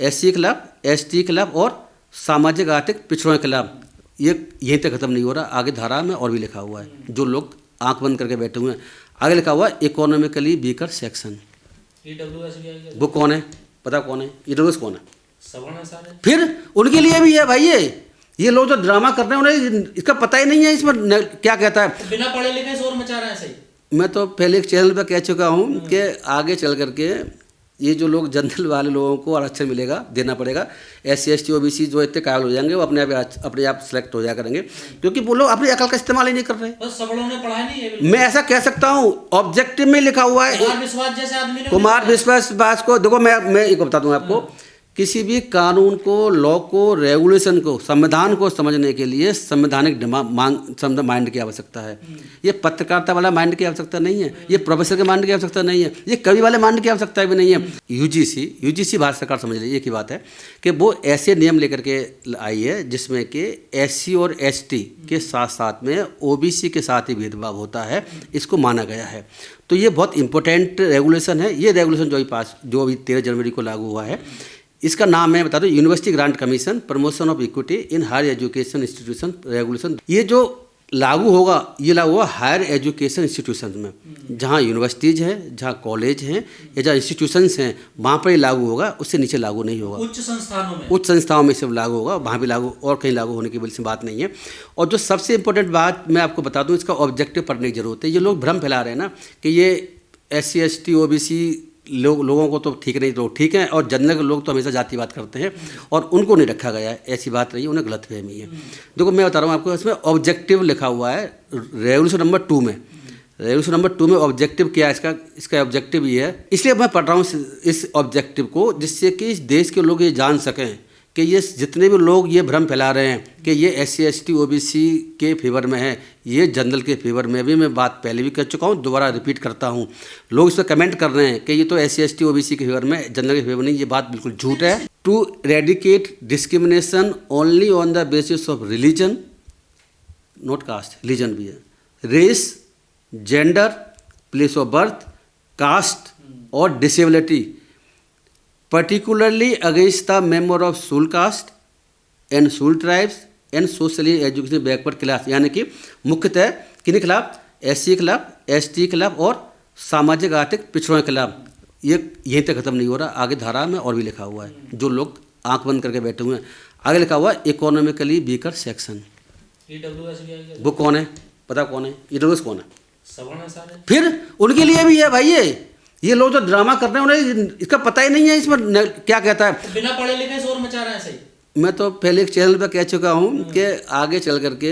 SC के खिलाफ, ST के खिलाफ और सामाजिक आर्थिक पिछड़ों के खिलाफ। ये यहीं तक खत्म नहीं हो रहा, आगे धारा में और भी लिखा हुआ है, जो लोग आंख बंद करके बैठे हुए हैं। आगे लिखा हुआ है इकोनॉमिकली वीकर सेक्शन। वो कौन है, पता कौन है? ईडब्ल्यूएस कौन है? फिर उनके लिए भी है भाई। ये लोग जो ड्रामा कर रहे हैं उन्हें इसका पता ही नहीं है इसमें क्या कहता है। तो बिना पढ़े लिखे शोर मचा रहे हैं। सही, मैं तो पहले एक चैनल पर कह चुका हूँ कि आगे चल करके ये जो लोग जनरल वाले लोगों को आरक्षण मिलेगा, देना पड़ेगा। SC ST OBC जो इतने कायल हो जाएंगे वो अपने आप सेलेक्ट हो जाया करेंगे, क्योंकि वो लोग अपनी अकल का इस्तेमाल ही नहीं कर रहे। बस सब लोगों ने पढ़ा नहीं है। मैं ऐसा कह सकता हूँ, ऑब्जेक्टिव में लिखा हुआ है। कुमार विश्वास जैसे आदमी ने, कुमार विश्वास को देखो, मैं एक बता दूँ आपको, किसी भी कानून को, लॉ को, रेगुलेशन को, संविधान को समझने के लिए संवैधानिक माइंड की आवश्यकता है। ये पत्रकारिता वाला माइंड की आवश्यकता नहीं है, ये प्रोफेसर के माइंड की आवश्यकता नहीं है, ये कवि वाले माइंड की आवश्यकता भी नहीं है। यूजीसी भारत सरकार समझ लीजिए, ये की बात है कि वो ऐसे नियम लेकर के आई है जिसमें कि SC और ST के साथ साथ में OBC के साथ ही भेदभाव होता है, इसको माना गया है। तो ये बहुत इंपॉर्टेंट रेगुलेशन है। ये रेगुलेशन जो अभी 13 जनवरी को लागू हुआ है, इसका नाम है, बता दो, university grant commission promotion of equity in higher education institution regulation. ये जो लागू होगा, ये लागू होगा हायर एजुकेशन इंस्टीट्यूशन में, जहाँ यूनिवर्सिटीज़ हैं, जहाँ कॉलेज हैं या जहाँ इंस्टीट्यूशंस हैं, वहाँ पर ही लागू होगा, उससे नीचे लागू नहीं होगा। उच्च संस्थानों में सिर्फ लागू होगा, वहाँ भी लागू, और कहीं लागू होने की बिल्कुल बात नहीं है। और जो सबसे इंपॉर्टेंट बात मैं आपको बता दूँ, इसका ऑब्जेक्टिव पढ़ने की जरूरत है। ये लोग भ्रम फैला रहे हैं ना कि ये SC ST OBC लोगों को तो ठीक नहीं, लोग ठीक हैं, और जनरल के लोग तो हमेशा जातिवाद करते हैं और उनको नहीं रखा गया है। ऐसी बात नहीं है, उन्हें गलतफहमी है। देखो मैं बता रहा हूँ आपको, इसमें ऑब्जेक्टिव लिखा हुआ है रेजोल्यूशन नंबर 2 में। रेजोल्यूशन नंबर 2 में ऑब्जेक्टिव क्या है, इसका ऑब्जेक्टिव ये है, इसलिए मैं पढ़ रहा हूँ इस ऑब्जेक्टिव को, जिससे कि इस देश के लोग ये जान सकें कि ये जितने भी लोग ये भ्रम फैला रहे हैं कि ये SC ST OBC के फेवर में है, ये जनरल के फेवर में भी। मैं बात पहले भी कर चुका हूँ, दोबारा रिपीट करता हूँ। लोग इस पर कमेंट कर रहे हैं कि ये तो SC ST OBC के फेवर में, जनरल के फेवर नहीं। ये बात बिल्कुल झूठ है। To eradicate discrimination only on the basis of religion, not caste, religion भी है, race, gender, place of birth, caste और disability, particularly against the member of Shul caste and Shul tribes and socially educated backward class। यानी कि मुख्यतः किन खिलाफ? SC के खिलाफ, ST के खिलाफ और सामाजिक आर्थिक पिछड़ों के खिलाफ। ये यहीं तक खत्म नहीं हो रहा, आगे धारा में और भी लिखा हुआ है, जो लोग आंख बंद करके बैठे हुए हैं। आगे लिखा हुआ है इकोनॉमिकली वीकर सेक्शन। वो कौन है, पता कौन है? ईडब्ल्यूएस कौन है? फिर उनके लिए भी है भाई। ये लोग जो ड्रामा कर रहे हैं उन्हें इसका पता ही नहीं है इसमें क्या कहता है। तो बिना पढ़े लिखे शोर मचा रहे हैं। सही, मैं तो पहले एक चैनल पर कह चुका हूँ कि आगे चल करके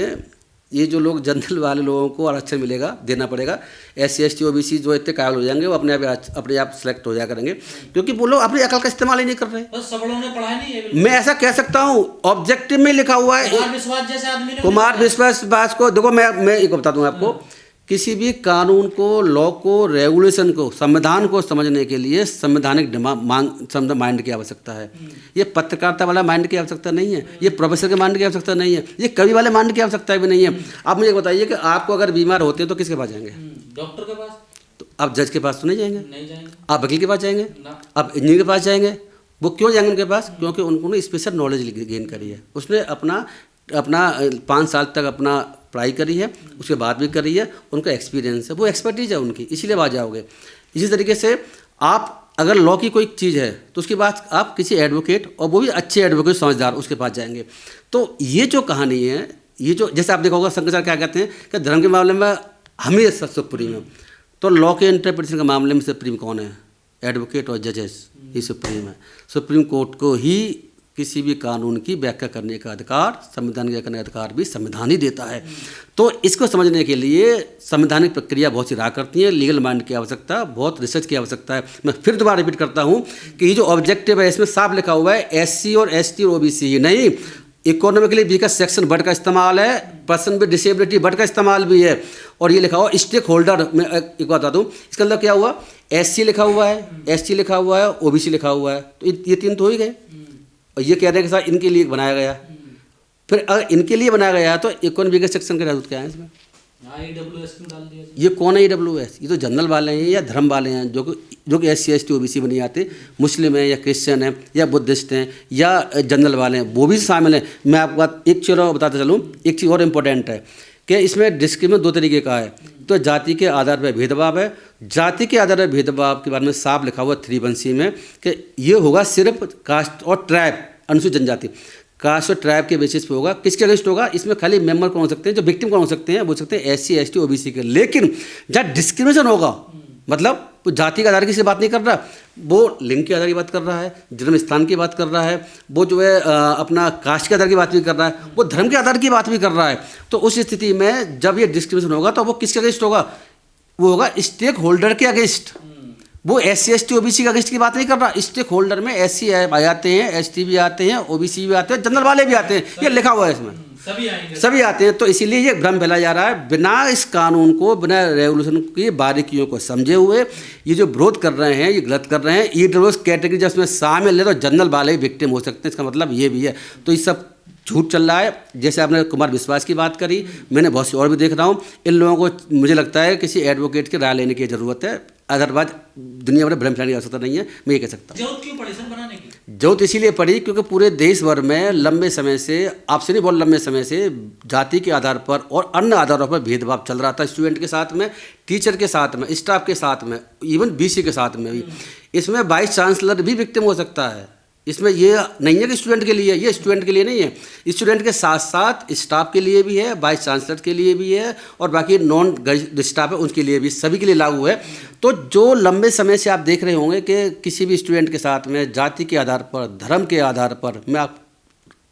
ये जो लोग जनरल वाले लोगों को आरक्षण मिलेगा, देना पड़ेगा। SC ST OBC जो इतने कायल हो जाएंगे वो अपने आप सेलेक्ट हो जाया करेंगे, क्योंकि वो लोग अपनी अकल का इस्तेमाल ही नहीं कर रहे। बस सब लोगों ने पढ़ा नहीं है। मैं ऐसा कह सकता हूँ, ऑब्जेक्टिव में लिखा हुआ है। कुमार विश्वास जैसे आदमी ने, कुमार विश्वास को देखो, मैं एक बता दूँ आपको, किसी भी कानून को, लॉ को, रेगुलेशन को, संविधान को समझने के लिए संवैधानिक माइंड की आवश्यकता है। ये पत्रकारिता वाला माइंड की आवश्यकता नहीं है, ये प्रोफेसर के माइंड की आवश्यकता नहीं है, ये कवि वाले माइंड की आवश्यकता भी नहीं है। आप मुझे बताइए कि आपको अगर बीमार होते हैं तो किसके पास जाएंगे? डॉक्टर के पास। तो आप जज के पास तो नहीं जाएंगे, नहीं जाएंगे। आप वकील के पास जाएंगे, आप इंजीनियर के पास जाएंगे। वो क्यों जाएंगे उनके पास? क्योंकि उन्होंने स्पेशल नॉलेज गेन करी है, उसने अपना 5 साल तक अपना पढ़ाई करी है, उसके बाद भी करी है, उनका एक्सपीरियंस है, वो एक्सपर्टीज है उनकी, इसीलिए वहाँ जाओगे। इसी तरीके से आप अगर लॉ की कोई चीज़ है तो उसके बाद आप किसी एडवोकेट, और वो भी अच्छे एडवोकेट, समझदार, उसके पास जाएंगे। तो ये जो कहानी है, ये जो जैसे आप देखा होगा शंकराचार्य क्या कहते हैं कि धर्म के मामले में हम ही सुप्रीम है, तो लॉ के इंटरप्रिटेशन के मामले में सुप्रीम कौन है? एडवोकेट और जजेस ही सुप्रीम है। सुप्रीम कोर्ट को ही किसी भी कानून की व्याख्या करने का अधिकार, संविधान की व्याख्या करने का अधिकार भी संविधान ही देता है। तो इसको समझने के लिए संवैधानिक प्रक्रिया बहुत सी रहा करती है, लीगल माइंड की आवश्यकता, बहुत रिसर्च की आवश्यकता है। मैं फिर दोबारा रिपीट करता हूँ कि ये जो ऑब्जेक्टिव है इसमें साफ लिखा हुआ है SC और ST और OBC ही नहीं, इकोनॉमिकली वीकर सेक्शन वर्ड का इस्तेमाल है, पर्सन विद डिसेबिलिटी वर्ड का इस्तेमाल भी है, और ये लिखा हुआ स्टेक होल्डर। मैं एक बात बता दूँ, इसके अंदर क्या हुआ? SC लिखा हुआ है, ST लिखा हुआ है, OBC लिखा हुआ है, तो ये 3 तो हो ही गए। और ये कह रहे हैं कि साहब इनके लिए बनाया गया, फिर अगर इनके लिए बनाया गया तो इकोनॉमिक सेक्शन का जरूरत क्या है इसमें? IWS क्यों डाल दिया? ये कौन है EWS? ये तो जनरल वाले हैं या धर्म वाले हैं जो कि SC ST OBC में नहीं आते। मुस्लिम हैं या क्रिश्चियन हैं या बुद्धिस्ट हैं या जनरल वाले हैं, वो भी शामिल हैं। मैं आपको एक चीज़ और बताते चलूँ, एक चीज़ और इम्पोर्टेंट है कि इसमें डिस्क्रिमिनेशन दो तरीके का है। तो जाति के आधार पर भेदभाव है। जाति के आधार पर भेदभाव के बारे में साफ लिखा हुआ 3(1)(c) में कि ये होगा सिर्फ कास्ट और ट्राइब, अनुसूचित जनजाति, कास्ट और ट्राइब के बेसिस पे होगा। किसके अगेंस्ट होगा? इसमें खाली मेंबर कौन हो सकते हैं, जो विक्टिम कौन हो सकते हैं, बोल सकते हैं SC ST OBC के। लेकिन जहाँ डिस्क्रिमिनेशन होगा, मतलब वो जाति के आधार की से बात नहीं कर रहा, वो लिंग के आधार की बात कर रहा है, जन्म स्थान की बात कर रहा है, वो जो है अपना कास्ट के आधार की बात भी कर रहा है, वो धर्म के आधार की बात भी कर रहा है। तो उस स्थिति में जब ये डिस्क्रिमिनेशन होगा तो वो किसके अगेंस्ट होगा? वो होगा स्टेक होल्डर के अगेंस्ट। वो SC ST OBC के अगेंस्ट की बात नहीं कर रहा। स्टेक होल्डर में SC आते हैं, ST भी आते हैं, OBC भी आते हैं, जनरल वाले भी आते हैं, ये लिखा हुआ है इसमें, सभी आते हैं। तो इसीलिए ये भ्रम फैलाया जा रहा है बिना इस कानून को, बिना रेवोल्यूशन की बारीकियों को समझे हुए। ये जो विरोध कर रहे हैं ये गलत कर रहे हैं। EWS कैटेगरी जब इसमें शामिल है तो जनरल वाले ही विक्टिम हो सकते हैं, इसका मतलब ये भी है। तो ये सब झूठ चल रहा है। जैसे आपने कुमार विश्वास की बात करी, मैंने बहुत सी और भी देख रहा हूँ। इन लोगों को मुझे लगता है किसी एडवोकेट की राय लेने की ज़रूरत है, अदरवाइज दुनिया भर भ्रम फैलाने की आवश्यकता नहीं है। मैं ये कह सकता हूँ। जरूरत क्यों पड़ी सर बनाने की? जरूरत इसीलिए पड़ी क्योंकि पूरे देश भर में लंबे समय से, आपसे नहीं बोल, लंबे समय से जाति के आधार पर और अन्य आधारों पर भेदभाव चल रहा था। स्टूडेंट के साथ में, टीचर के साथ में, स्टाफ के साथ में, इवन BC के साथ में भी। इसमें वाइस चांसलर भी विक्टिम हो सकता है। इसमें ये नहीं है कि स्टूडेंट के लिए, ये स्टूडेंट के लिए नहीं है, स्टूडेंट के साथ साथ स्टाफ के लिए भी है, वाइस चांसलर के लिए भी है, और बाकी नॉन स्टाफ है उनके लिए भी, सभी के लिए लागू है। तो जो लंबे समय से आप देख रहे होंगे कि किसी भी स्टूडेंट के साथ में जाति के आधार पर, धर्म के आधार पर, मैं आप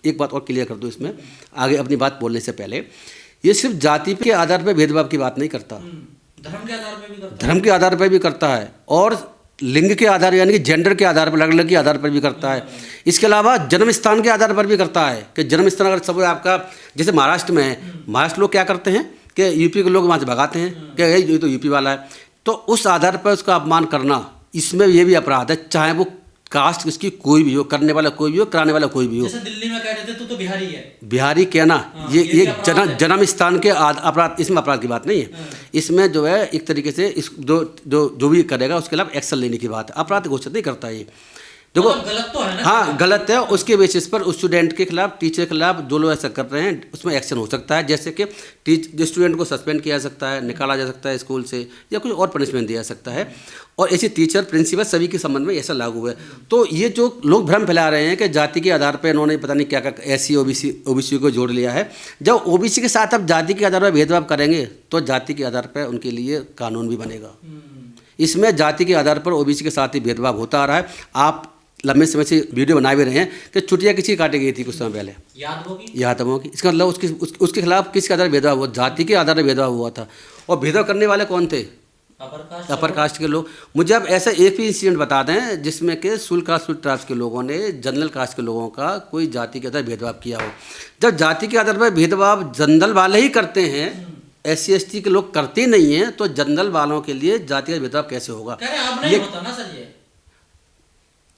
एक बात और क्लियर कर दूँ इसमें आगे अपनी बात बोलने से पहले, ये सिर्फ जाति के आधार पर भेदभाव की बात नहीं करता, धर्म के आधार पर भी करता है, धर्म के आधार पर भी करता है, और लिंग के आधार यानी कि जेंडर के आधार पर, अलग-अलग के आधार पर भी करता है। इसके अलावा जन्म स्थान के आधार पर भी करता है कि जन्म स्थान अगर सब आपका, जैसे महाराष्ट्र में है, महाराष्ट्र लोग क्या करते हैं कि यूपी के लोग वहाँ से भगाते हैं कि ये तो यूपी वाला है, तो उस आधार पर उसका अपमान करना, इसमें ये भी अपराध है, चाहे वो कास्ट इसकी कोई भी हो, करने वाला कोई भी हो, कराने वाला कोई भी हो। जैसे दिल्ली में कह रहे थे तू तो बिहारी है, बिहारी कहना, ये जन्म स्थान के अपराध, इसमें अपराध की बात नहीं है। इसमें जो है एक तरीके से इस जो भी करेगा उसके खिलाफ एक्शन लेने की बात है, अपराध घोषित नहीं करता ये। देखो गलत तो है ना, हाँ गलत है, उसके बेसिस पर उस स्टूडेंट के खिलाफ, टीचर के खिलाफ जो लोग ऐसा कर रहे हैं उसमें एक्शन हो सकता है। जैसे कि स्टूडेंट को सस्पेंड किया जा सकता है, निकाला जा सकता है स्कूल से, या कुछ और पनिशमेंट दिया जा सकता है। और ऐसे टीचर, प्रिंसिपल सभी के संबंध में ऐसा लागू है। तो ये जो लोग भ्रम फैला रहे हैं कि जाति के आधार पर इन्होंने पता नहीं क्या क्या SC OBC को जोड़ लिया है, जब OBC के साथ आप जाति के आधार पर भेदभाव करेंगे तो जाति के आधार पर उनके लिए कानून भी बनेगा। इसमें जाति के आधार पर OBC के साथ ही भेदभाव होता आ रहा है। आप लंबे समय से वीडियो बना भी रहे हैं कि छुट्टियाँ किसी की काटी गई थी कुछ समय पहले, यादवों की। इसका मतलब उसके खिलाफ किसके आधार पर भेदभाव हुआ? जाति के आधार पर भेदभाव हुआ था। और भेदभाव करने वाले कौन थे? अपर कास्ट के लोग। मुझे आप ऐसा एक भी इंसिडेंट बता दें जिसमें कि शुल्क कास्ट ट्रास्ट के लोगों ने जनरल कास्ट के लोगों का कोई जाति के आधार पर भेदभाव किया हो। जब जाति के आधार पर भेदभाव जनरल वाले ही करते हैं, SC ST के लोग करते नहीं हैं, तो जनरल वालों के लिए जाति का भेदभाव कैसे होगा? ये होता ना सर, ये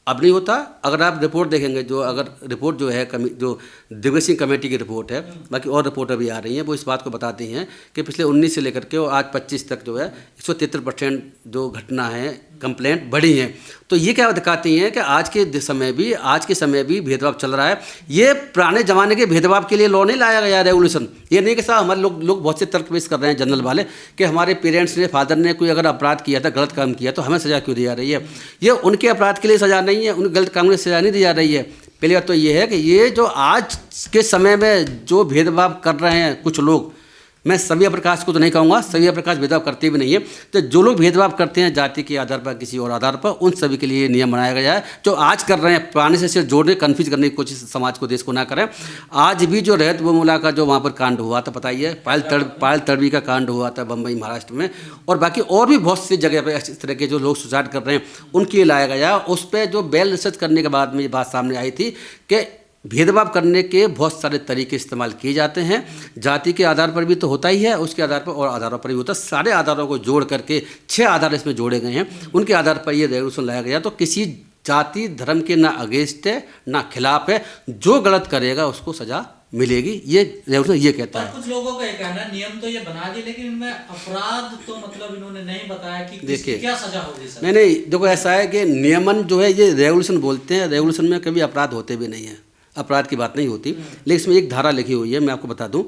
अब नहीं होता। अगर आप रिपोर्ट देखेंगे, जो अगर रिपोर्ट जो है जो दिग्विजय सिंह कमेटी की रिपोर्ट है, बाकी और रिपोर्ट अभी आ रही हैं, वो इस बात को बताती हैं कि पिछले 19 से लेकर के और आज 25 तक जो है 173% जो घटना है कंप्लेंट बढ़ी हैं। तो ये क्या दिखाती हैं कि आज के समय भी भेदभाव चल रहा है। ये पुराने ज़माने के भेदभाव के लिए लॉ नहीं लाया गया रेवोल्यूशन। ये नहीं कि साहब हमारे लोग बहुत से तर्क पेश कर रहे हैं जनरल वाले कि हमारे पेरेंट्स ने, फादर ने कोई अगर अपराध किया था, गलत काम किया तो हमें सज़ा क्यों दी जा रही है? ये उनके अपराध के लिए सज़ा नहीं है, उन गलत काम की सज़ा नहीं दी जा रही है। पहली बात तो ये है कि ये जो आज के समय में जो भेदभाव कर रहे हैं कुछ लोग, मैं सभी अपर कास्ट को तो नहीं कहूँगा, सभी अपर कास्ट भेदभाव करते भी नहीं है, तो जो लोग भेदभाव करते हैं जाति के आधार पर, किसी और आधार पर, उन सभी के लिए नियम बनाया गया है। जो आज कर रहे हैं पुराने से सिर्फ जोड़ने, कन्फ्यूज करने की कोशिश समाज को, देश को ना करें। आज भी जो रहत बोमुला का जो वहाँ पर कांड हुआ था, पता ही है, पायल तड़वी का कांड हुआ था बम्बई महाराष्ट्र में, और बाकी और भी बहुत सी जगह पर इस तरह के जो लोग सुसाइड कर रहे हैं उनके लिए लाया गया। उस पर जो वेल रिसर्च करने के बाद में ये बात सामने आई थी कि भेदभाव करने के बहुत सारे तरीके इस्तेमाल किए जाते हैं। जाति के आधार पर भी तो होता ही है, उसके आधार पर और आधारों पर भी होता है। सारे आधारों को जोड़ करके 6 आधार इसमें जोड़े गए हैं, उनके आधार पर ये रेगुलेशन लाया गया। तो किसी जाति धर्म के ना अगेंस्ट है ना खिलाफ है, जो गलत करेगा उसको सज़ा मिलेगी, ये रेवोल्यूशन ये कहता पर है। कुछ लोगों का ये कहना है नियम तो ये बना दिए लेकिन इनमें अपराध तो मतलब इन्होंने नहीं बताया कि देखिए, किसकी क्या सजा होगी सर। नहीं देखो ऐसा है कि नियमन जो है ये रेवोल्यूशन बोलते हैं, रेवोल्यूशन में कभी अपराध होते भी नहीं है, अपराध की बात नहीं होती। लेकिन इसमें एक धारा लिखी हुई है, मैं आपको बता दूं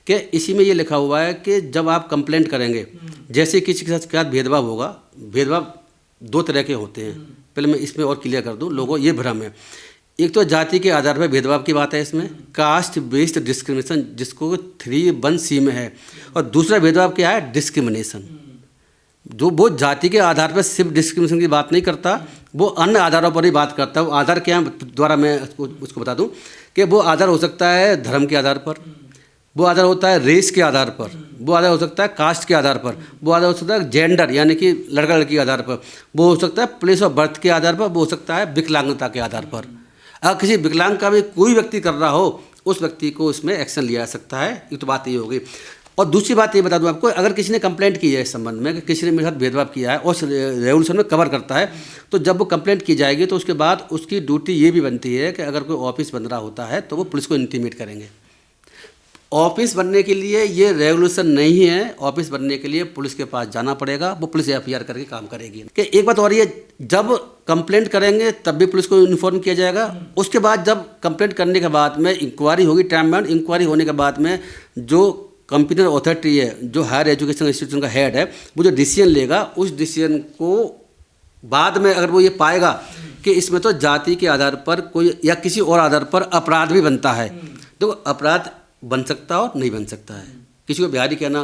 कि इसी में ये लिखा हुआ है कि जब आप कंप्लेंट करेंगे, जैसे किसी के साथ क्या भेदभाव होगा, भेदभाव 2 तरह के होते हैं। पहले मैं इसमें और क्लियर कर दूं, लोगों ये भ्रम है। एक तो जाति के आधार पर भेदभाव की बात है इसमें, कास्ट बेस्ड डिस्क्रिमिनेशन जिसको 3(1)(c) में है, और दूसरा भेदभाव क्या है, डिस्क्रिमिनेशन, जो वो जाति के आधार पर सिर्फ डिस्क्रिमिनेशन की बात नहीं करता, वो अन्य आधारों पर ही बात करता है। वो आधार क्या है, द्वारा मैं उसको बता दूं कि वो आधार हो सकता है धर्म के आधार पर, वो आधार होता है रेस के आधार पर, वो आधार हो सकता है कास्ट के आधार पर, वो आधार हो सकता है जेंडर यानी कि लड़का लड़की के आधार पर, वो हो सकता है प्लेस ऑफ बर्थ के आधार पर, वो हो सकता है विकलांगता के आधार पर। अगर किसी विकलांग का भी कोई व्यक्ति कर रहा हो, उस व्यक्ति को इसमें एक्शन लिया जा सकता है। ये तो बात ये होगी। और दूसरी बात ये बता दूं आपको, अगर किसी ने कंप्लेंट की है इस संबंध में कि किसी ने मेरे साथ भेदभाव किया है और रेवोल्यूशन में कवर करता है, तो जब वो कंप्लेंट की जाएगी तो उसके बाद उसकी ड्यूटी ये भी बनती है कि अगर कोई ऑफिस बन रहा होता है तो वो पुलिस को इंटीमेट करेंगे। ऑफिस बनने के लिए ये रेवोल्यूशन नहीं है, ऑफिस बनने के लिए पुलिस के पास जाना पड़ेगा, वो पुलिस एफआईआर करके काम करेगी। कि एक बात और, ये जब कंप्लेंट करेंगे तब भी पुलिस को इन्फॉर्म किया जाएगा। उसके बाद जब कंप्लेंट करने के बाद में इंक्वायरी होगी, टाइम बाउंड इंक्वायरी होने के बाद में जो कंप्यूटर अथॉरिटी है, जो हायर एजुकेशन इंस्टीट्यूशन का हेड है, वो जो डिसीजन लेगा, उस डिसीजन को बाद में अगर वो ये पाएगा कि इसमें तो जाति के आधार पर कोई या किसी और आधार पर अपराध भी बनता है, तो अपराध बन सकता है और नहीं बन सकता है। किसी को बिहारी कहना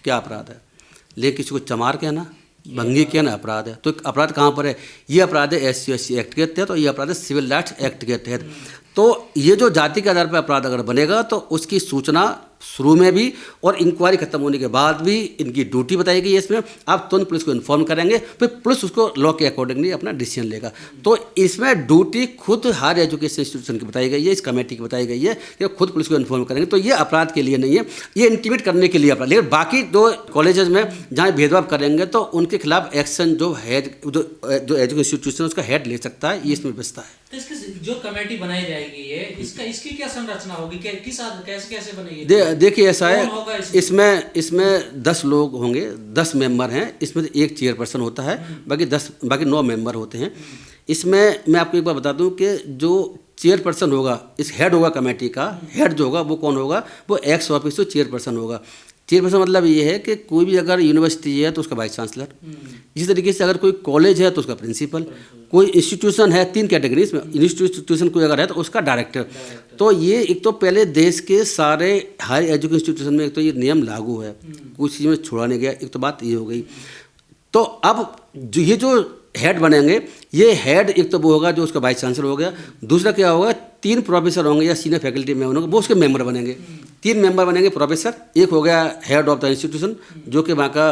क्या अपराध है, लेकिन किसी को चमार कहना, भंगी कहना अपराध है। तो अपराध कहाँ पर है, ये अपराध है SC एक्ट के तहत और ये अपराध है सिविल राइट्स एक्ट के तहत। तो ये जो जाति के आधार पर अपराध अगर बनेगा तो उसकी सूचना शुरू में भी और इंक्वायरी खत्म होने के बाद भी इनकी ड्यूटी बताई गई है। इसमें आप तुरंत पुलिस को इन्फॉर्म करेंगे, फिर पुलिस उसको लॉ के अकॉर्डिंगली अपना डिसीजन लेगा। तो इसमें ड्यूटी खुद हायर एजुकेशन इंस्टीट्यूशन की बताई गई है, इस कमेटी की बताई गई है कि खुद पुलिस को इन्फॉर्म करेंगे। तो ये अपराध के लिए नहीं है, ये इंटीमेट करने के लिए अपराध। लेकिन बाकी दो कॉलेजेस में जहाँ भेदभाव करेंगे तो उनके खिलाफ एक्शन जो हेड जो एजुकेशन इंस्टीट्यूशन उसका हेड ले सकता है, ये इसमें व्यवस्था है। तो इसकी जो कमेटी बनाई जाएगी ये इसकी क्या संरचना होगी, कैसे बनेगी? देखिए ऐसा है, कौन होगा इसमें 10 लोग होंगे, 10 मेंबर हैं। इसमें एक चेयरपर्सन होता है, बाकी 9 मेंबर होते हैं। इसमें मैं आपको एक बार बता दूं कि जो चेयरपर्सन होगा, इस हेड होगा कमेटी का, हेड जो होगा वो कौन होगा, वो एक्स ऑफिसो चेयरपर्सन होगा। चेयरपर्सन मतलब ये है कि कोई भी अगर यूनिवर्सिटी है तो उसका वाइस चांसलर, इसी तरीके से अगर कोई कॉलेज है तो उसका प्रिंसिपल, कोई इंस्टीट्यूशन है 3 कैटेगरीज में, इंस्टीट्यूशन कोई अगर है तो उसका डायरेक्टर। तो ये एक तो पहले देश के सारे हायर एजुकेशन इंस्टीट्यूशन में एक तो ये नियम लागू है, कुछ चीज़ में छोड़ा नहीं गया, एक तो बात ये हो गई। तो अब ये जो हेड बनेंगे, ये हेड एक तो वो होगा जो उसका वाइस चांसलर हो गया, दूसरा क्या होगा 3 प्रोफेसर होंगे या सीनियर फैकल्टी में होंगे, वो उसके मेंबर बनेंगे। 3 मेंबर बनेंगे प्रोफेसर, एक हो गया हेड ऑफ द इंस्टीट्यूशन जो कि वहाँ का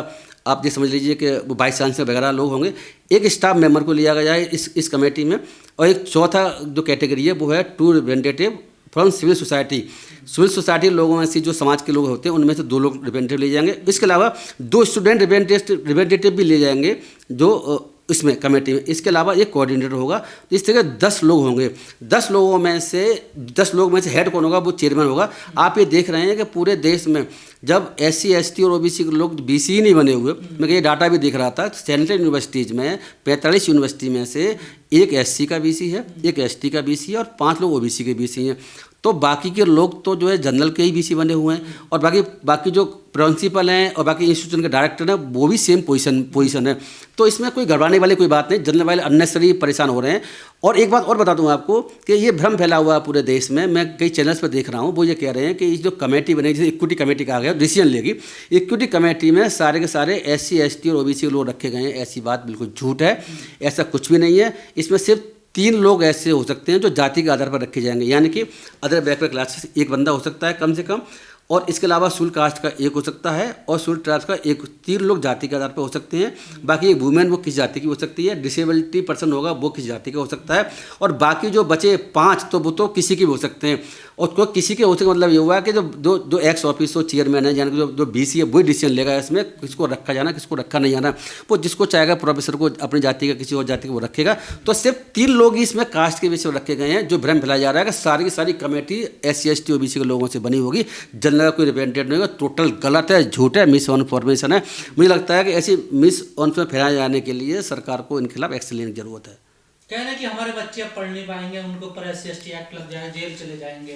आप ये समझ लीजिए कि वो वाइस चांसलर वगैरह लोग होंगे। एक स्टाफ मेंबर को लिया गया है इस कमेटी में, और एक चौथा जो कैटेगरी है वो है 2 representative from civil society. Civil society लोगों में से जो समाज के लोग होते हैं उनमें से 2 लोग रिप्रेजेंटेटिव ले जाएंगे। इसके अलावा 2 स्टूडेंट रिप्रेजेंटेटिव भी ले जाएंगे जो इसमें कमेटी में। इसके अलावा एक कोऑर्डिनेटर होगा। इस तरह 10 लोग होंगे। 10 लोगों में से हेड कौन होगा, वो चेयरमैन होगा। आप ये देख रहे हैं कि पूरे देश में जब SC ST और OBC के लोग BC ही नहीं बने हुए, मैं ये डाटा भी दिख रहा था, सेंट्रल यूनिवर्सिटीज़ में 45 यूनिवर्सिटी में से एक SC का BC है, एक ST का BC है और 5 लोग OBC के BC हैं। तो बाकी के लोग तो जो है जनरल के ही BC बने हुए हैं, और बाकी जो प्रिंसिपल हैं और बाकी इंस्टीट्यूशन के डायरेक्टर हैं वो भी सेम पोजीशन है। तो इसमें कोई घबराने वाली कोई बात नहीं, जनरल वाले अननेसरी परेशान हो रहे हैं। और एक बात और बता दूं आपको कि ये भ्रम फैला हुआ है पूरे देश में, मैं कई चैनल्स पर देख रहा हूँ, वो ये कह रहे हैं कि जो कमेटी बनेगी, जैसे इक्विटी कमेटी कहा गया, डिसीजन लेगी, इक्विटी कमेटी में सारे के सारे SC ST और OBC लोग रखे गए हैं। ऐसी बात बिल्कुल झूठ है, ऐसा कुछ भी नहीं है। इसमें सिर्फ 3 लोग ऐसे हो सकते हैं जो जाति के आधार पर रखे जाएंगे, यानी कि अदर बैकवर्ड क्लासेस एक बंदा हो सकता है कम से कम, और इसके अलावा शुल्क कास्ट का एक हो सकता है और शुल्क ट्राइब्स का एक। 3 लोग जाति के आधार पर हो सकते हैं। बाकी एक वुमेन वो किस जाति की हो सकती है, डिसेबिलिटी पर्सन होगा वो किस जाति का हो सकता है, और बाकी जो बचे 5 तो वो तो किसी के भी हो सकते हैं। और को किसी के हो सकते मतलब ये हुआ कि जो दो एक्स ऑफिसर चेयरमैन है, यानी कि जो BC है वही डिसीजन लेगा इसमें किसको रखा जाना किसको रखा नहीं जाना। वो जिसको चाहेगा प्रोफेसर को अपनी जाति का किसी और जाति को वो रखेगा। तो सिर्फ 3 लोग ही इसमें कास्ट के विषय रखे गए हैं। जो भ्रम फैलाया जा रहा है कि सारी की सारी कमेटी SC ST OBC के लोगों से बनी होगी, जनरल का कोई रिप्रेजेंटेटिव नहीं होगा, टोटल गलत है, झूठ है, मिस इन्फॉर्मेशन है। मुझे लगता है कि ऐसी मिस इन्फॉर्मेशन फैलाए जाने के लिए सरकार को इनके खिलाफ एक्शन लेने की जरूरत है। कहना कि हमारे बच्चे अब पढ़ नहीं पाएंगे, उनके ऊपर SC ST एक्ट लग जाएगा, जेल चले जाएंगे।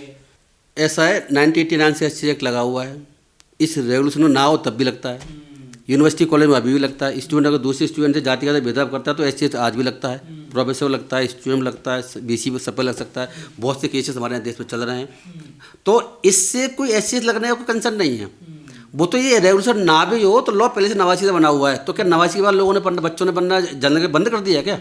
ऐसा है 1989 से SC एक्ट लगा हुआ है। इस रेवोल्यूशन में ना हो तब भी लगता है। यूनिवर्सिटी कॉलेज में अभी भी लगता है। स्टूडेंट अगर दूसरे स्टूडेंट से जाति का भेदभाव करता है तो SC आज भी लगता है। प्रोफेसर लगता है, स्टूडेंट में लगता है, BC में सब पे लग सकता है। बहुत से केसेस हमारे यहाँ देश में चल रहे हैं। तो इससे कोई SC लगने का कोई कंसर्न नहीं है। वो तो ये रेवोल्यूशन ना भी हो तो लॉ पहले से 89 से बना हुआ है। तो क्या 89 के बाद लोगों ने पढ़ना, बच्चों ने पढ़ना जनरल बंद कर दिया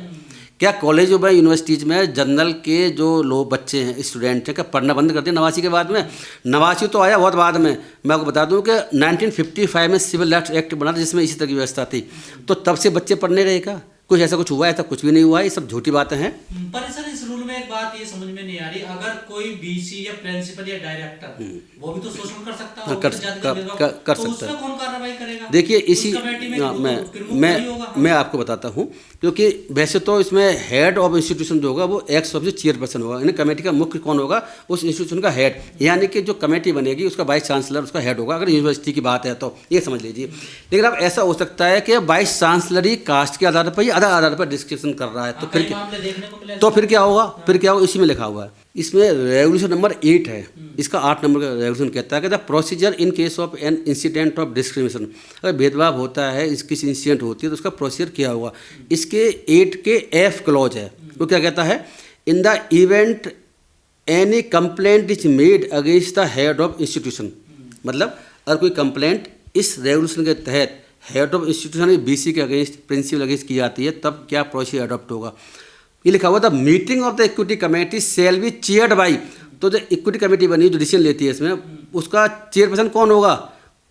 क्या कॉलेजों में यूनिवर्सिटीज़ में जनरल के जो लोग बच्चे हैं स्टूडेंट हैं क्या पढ़ना बंद कर दिया 89 के बाद में? 89 तो आया बहुत बाद में। मैं आपको बता दूं कि 1955 में सिविल राइट्स एक्ट बना था जिसमें इसी तरह की व्यवस्था थी। तो तब से बच्चे पढ़ने रहे क्या? कुछ ऐसा कुछ हुआ है? ऐसा कुछ भी नहीं हुआ है। ये सब झूठी बातें हैं। पर सर इस रूल में एक बात ये समझ में नहीं आ रही, अगर कोई BC या प्रिंसिपल या डायरेक्टर वो भी तो शोषण कर सकता है, कर सकता है। उसमें कौन कार्रवाई करेगा? देखिए इसी मैं आपको बताता हूँ, क्योंकि वैसे तो इसमें हेड ऑफ इंस्टीट्यूशन जो होगा वो एक्स ऑफिस चेयरपर्सन होगा। यानी कमेटी का मुख्य कौन होगा? उस इंस्टीट्यूशन का हेड, यानी कि जो कमेटी बनेगी उसका वाइस चांसलर उसका हेड होगा, अगर यूनिवर्सिटी की बात है तो ये समझ लीजिए। लेकिन अब ऐसा हो सकता है कि वाइस चांसलर ही कास्ट के आधार पर आधार पर डिस्कशन कर रहा है, तो फिर क्या होगा? फिर क्या होगा? इसी में लिखा हुआ है। इसमें रेवोल्यूशन नंबर 8 है, इसका 8 नंबर का रेवोल्यूशन कहता है कि the procedure in case of an incident of discrimination, अगर भेदभाव होता है, किसी इंसिडेंट होती है तो उसका प्रोसीजर क्या हुआ। इसके 8 के F क्लॉज है, वो क्या कहता है? In the event any complaint is made against the head of institution, मतलब अगर कोई कंप्लेंट इस रेवोल्यूशन के तहत हेड ऑफ इंस्टीट्यूशन BC के अगेंस्ट प्रिंसिपल अगेंस्ट की जाती है तब क्या प्रोसीजर अडॉप्ट होगा। ये लिखा हुआ था meeting of the equity committee shall B chaired by, तो जो इक्विटी कमेटी बनी जो डिसीजन लेती है इसमें उसका चेयरपर्सन कौन होगा?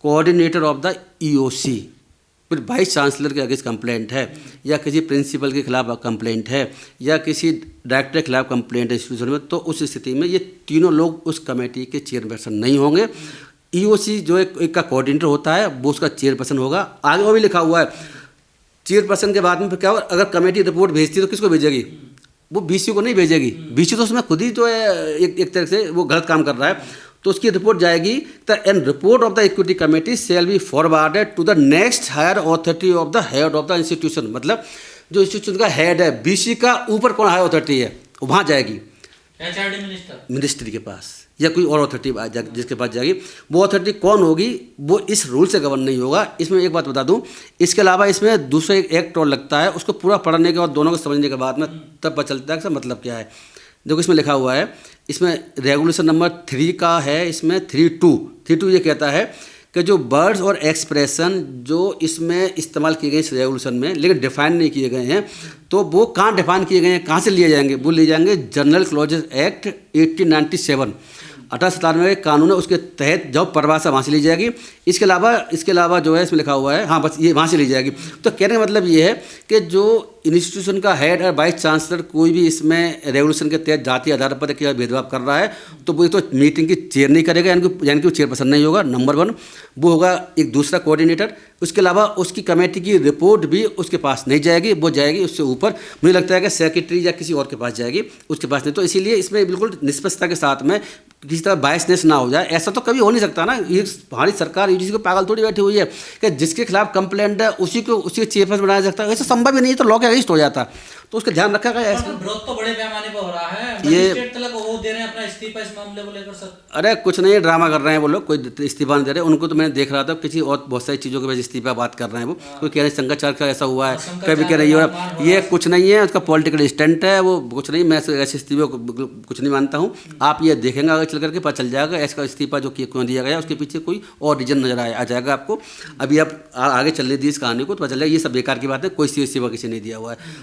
Coordinator of the EOC। फिर वाइस चांसलर के अगेंस्ट कंप्लेंट है या किसी प्रिंसिपल के खिलाफ कंप्लेंट है या किसी डायरेक्टर के खिलाफ कंप्लेंट है इंस्टीट्यूशन में, तो उस स्थिति में ये तीनों लोग उस कमेटी के चेयरपर्सन नहीं होंगे। EOC जो एक का कोऑर्डिनेटर होता है वो उसका चेयरपर्सन होगा। आगे वो भी लिखा हुआ है चेयरपर्सन के बाद में फिर क्या होगा? अगर कमेटी रिपोर्ट भेजती है तो किसको भेजेगी? वो BC को नहीं भेजेगी। BC तो उसमें खुद ही जो है एक तरह से वो गलत काम कर रहा है, तो उसकी रिपोर्ट जाएगी। The end report of the equity committee shall be forwarded to the next higher authority of the head of the institution, मतलब जो इंस्टीट्यूशन का हेड है BC का ऊपर कौन हायर अथॉरिटी है वहाँ जाएगी, मिनिस्ट्री के पास या कोई और अथॉरिटी जिसके पास जाएगी। वो अथॉरिटी कौन होगी? वो इस रूल से गवर्न नहीं होगा। इसमें एक बात बता दूं, इसके अलावा इसमें दूसरा एक एक्ट और लगता है, उसको पूरा पढ़ने के बाद दोनों को समझने के बाद में तब पता चलता है कि मतलब क्या है। देखो इसमें लिखा हुआ है, इसमें रेगुलेशन नंबर 3 का है, इसमें 3.2 ये कहता है कि जो वर्ड्स और एक्सप्रेशन जो इसमें इस्तेमाल किए गए इस रेवोल्यूशन में लेकिन डिफाइन नहीं किए गए हैं, तो वो कहाँ डिफाइन किए गए हैं, कहाँ से लिए जाएंगे? वो लिए जाएंगे जनरल क्लॉजेस एक्ट 1897 1897 के कानून है, उसके तहत जब परिभाषा वहाँ से ली जाएगी। इसके अलावा जो है इसमें लिखा हुआ है, हाँ बस ये वहाँ से ली जाएगी। तो कहने का मतलब ये है कि जो इंस्टीट्यूशन का हेड और वाइस चांसलर कोई भी इसमें रेवोल्यूशन के तहत जाति आधार पर क्या भेदभाव कर रहा है तो वो तो मीटिंग की चेयर नहीं करेगा, यानी कि वो चेयरपर्सन नहीं होगा, नंबर 1। वो होगा एक दूसरा कोऑर्डिनेटर। उसके अलावा उसकी कमेटी की रिपोर्ट भी उसके पास नहीं जाएगी, वो जाएगी उससे ऊपर, मुझे लगता है कि सेक्रेटरी या किसी और के पास जाएगी, उसके पास नहीं। तो इसीलिए इसमें बिल्कुल निष्पक्षता के साथ में किसी तरह बायसनेस ना हो जाए, ऐसा तो कभी हो नहीं सकता ना। ये हमारी सरकार UGC को पागल थोड़ी बैठी हुई है कि जिसके खिलाफ कंप्लेंट है उसी चेयरपर्सन बनाया सकता है, ऐसा संभव ही नहीं है, तो लॉ के अगेंस्ट हो जाता। तो उसका ध्यान रखा गया। विरोध तो बड़े पैमाने पर हो रहा है, मजिस्ट्रेट तक वो दे रहे हैं अपना इस्तीफा इस मामले को लेकर। सर अरे कुछ नहीं, ड्रामा कर रहे हैं वो लोग, कोई इस्तीफा नहीं दे रहे। उनको तो मैंने देख रहा था किसी और बहुत सारी चीज़ों के वजह इस्तीफा बात कर रहे हैं वो। कोई कह रहे हैं शंकराचार्य का ऐसा हुआ है, कभी कह रही है ये कुछ नहीं है, उसका पॉलिटिकल स्टंट है, वो कुछ नहीं। मैं ऐसे इस्तीफे को कुछ नहीं मानता हूँ। आप ये देखेंगे आगे चल करके पता चल जाएगा इसका इस्तीफा जो क्यों दिया गया, उसके पीछे कोई और रीजन नजर आ जाएगा आपको। अभी आप आगे चलने दी इस कहानी को तो पता चल जाएगा ये सब बेकार की बात है, कोई इस्तीफा किसी ने दिया हुआ है।